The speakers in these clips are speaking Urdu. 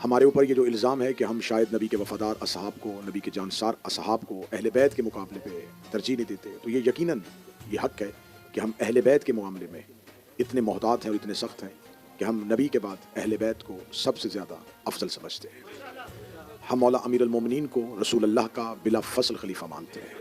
ہمارے اوپر یہ جو الزام ہے کہ ہم شاید نبی کے وفادار اصحاب کو، نبی کے جانسار اصحاب کو اہل بیت کے مقابلے پہ ترجیح نہیں دیتے، تو یہ یقیناً یہ حق ہے کہ ہم اہل بیت کے معاملے میں اتنے محتاط ہیں اور اتنے سخت ہیں کہ ہم نبی کے بعد اہل بیت کو سب سے زیادہ افضل سمجھتے ہیں۔ ہم مولا امیر المومنین کو رسول اللہ کا بلا فصل خلیفہ مانتے ہیں۔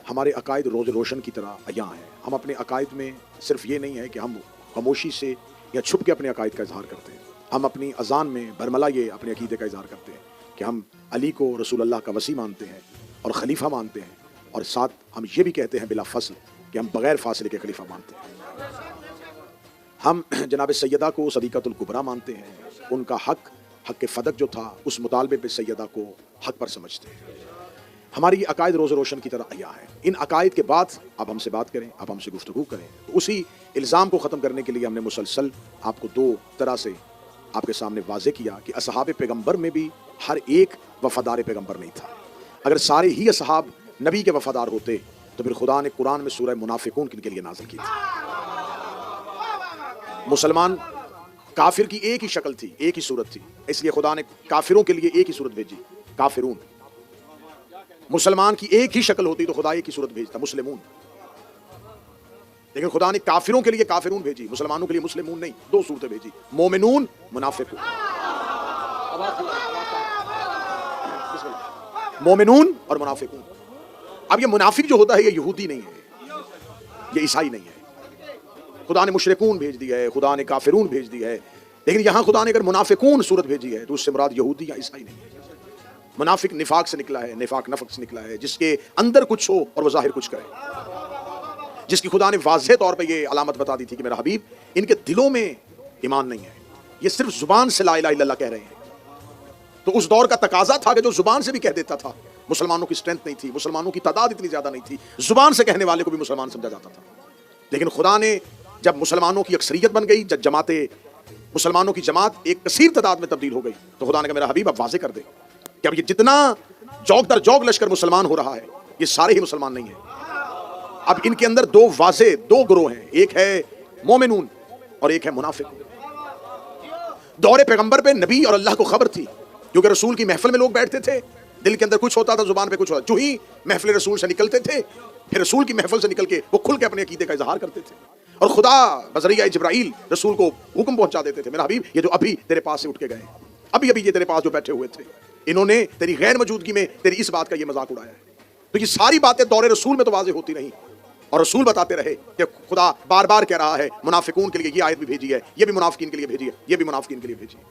ہمارے عقائد روز روشن کی طرح عیاں ہیں۔ ہم اپنے عقائد میں صرف یہ نہیں ہے کہ ہم خاموشی سے یا چھپ کے اپنے عقائد کا اظہار کرتے ہیں، ہم اپنی اذان میں برملا یہ اپنے عقیدے کا اظہار کرتے ہیں کہ ہم علی کو رسول اللہ کا وصی مانتے ہیں اور خلیفہ مانتے ہیں، اور ساتھ ہم یہ بھی کہتے ہیں بلا فصل کہ ہم بغیر فاصلے کے خلیفہ مانتے ہیں۔ ہم جناب سیدہ کو صدیقۃ الکبریٰ مانتے ہیں، ان کا حق فدق جو تھا اس مطالبے پہ سیدہ کو حق پر سمجھتے ہیں۔ ہماری یہ عقائد روز روشن کی طرح عیاں ہیں۔ ان عقائد کے بعد آپ ہم سے بات کریں، آپ ہم سے گفتگو کریں، تو اسی الزام کو ختم کرنے کے لیے ہم نے مسلسل آپ کو دو طرح سے آپ کے سامنے واضح کیا کہ اصحاب پیغمبر میں بھی ہر ایک وفادار پیغمبر نہیں تھا۔ اگر سارے ہی اصحاب نبی کے وفادار ہوتے تو پھر خدا نے قرآن میں سورہ منافقون کن کے لیے نازل کی تھی۔ مسلمان کافر کی ایک ہی شکل تھی، ایک ہی صورت تھی، اس لیے خدا نے کافروں کے لیے ایک ہی صورت بھیجی، کافرون۔ مسلمان کی ایک ہی شکل ہوتی تو خدا ایک ہی صورت بھیجتا، مسلمون۔ لیکن خدا نے کافروں کے لیے کافرون بھیجی، مسلمانوں کے لیے مسلمون نہیں، دو صورتیں بھیجی، مومنون، منافقون۔ مومنون اور منافقون۔ اب یہ منافق جو ہوتا ہے یہ یہودی نہیں ہے، یہ عیسائی نہیں ہے۔ خدا نے مشرکون بھیج دیا ہے، خدا نے کافرون بھیج دیا ہے، لیکن یہاں خدا نے اگر منافقون صورت بھیجی ہے تو اس سے مراد یہودی یا عیسائی نہیں ہے۔ منافق نفاق سے نکلا ہے، نفاق نفق سے نکلا ہے، جس کے اندر کچھ ہو اور وہ ظاہر کچھ کرے، جس کی خدا نے واضح طور پہ یہ علامت بتا دی تھی کہ میرا حبیب ان کے دلوں میں ایمان نہیں ہے، یہ صرف زبان سے لا الہ الا اللہ کہہ رہے ہیں۔ تو اس دور کا تقاضا تھا کہ جو زبان سے بھی کہہ دیتا تھا، مسلمانوں کی اسٹرینتھ نہیں تھی، مسلمانوں کی تعداد اتنی زیادہ نہیں تھی، زبان سے کہنے والے کو بھی مسلمان سمجھا جاتا تھا۔ لیکن خدا نے جب مسلمانوں کی اکثریت بن گئی، جب مسلمانوں کی جماعت ایک کثیر تعداد میں تبدیل ہو گئی، تو خدا نے کہا میرا حبیب اب واضح کر دے کہ اب یہ جتنا جوگ در جوگ لشکر مسلمان ہو رہا ہے یہ سارے ہی مسلمان نہیں ہیں، اب ان کے اندر دو واضح دو گروہ ہیں، ایک ہے مومنون اور ایک ہے منافق۔ دور پیغمبر پہ نبی اور اللہ کو خبر تھی، کیونکہ رسول کی محفل میں لوگ بیٹھتے تھے، دل کے اندر کچھ ہوتا تھا، زبان پہ کچھ ہوتا، جو ہی محفل رسول سے نکلتے تھے پھر رسول کی محفل سے نکل کے وہ کھل کے اپنے عقیدے کا اظہار کرتے تھے، اور خدا بذریعہ جبرائیل رسول کو حکم پہنچا دیتے تھے، میرا حبیب یہ جو ابھی تیرے پاس سے اٹھ کے گئے ہیں، ابھی یہ تیرے پاس جو بیٹھے ہوئے تھے، انہوں نے تیری غیر موجودگی میں تیری اس بات کا یہ مذاق اڑایا ہے۔ تو یہ ساری باتیں دور رسول میں تو واضح ہوتی نہیں، اور رسول بتاتے رہے کہ خدا بار بار کہہ رہا ہے منافقون کے لیے یہ آیت بھی بھیجی ہے، یہ بھی منافقین کے لیے بھیجی ہے، یہ بھی منافقین کے لیے بھیجی ہے۔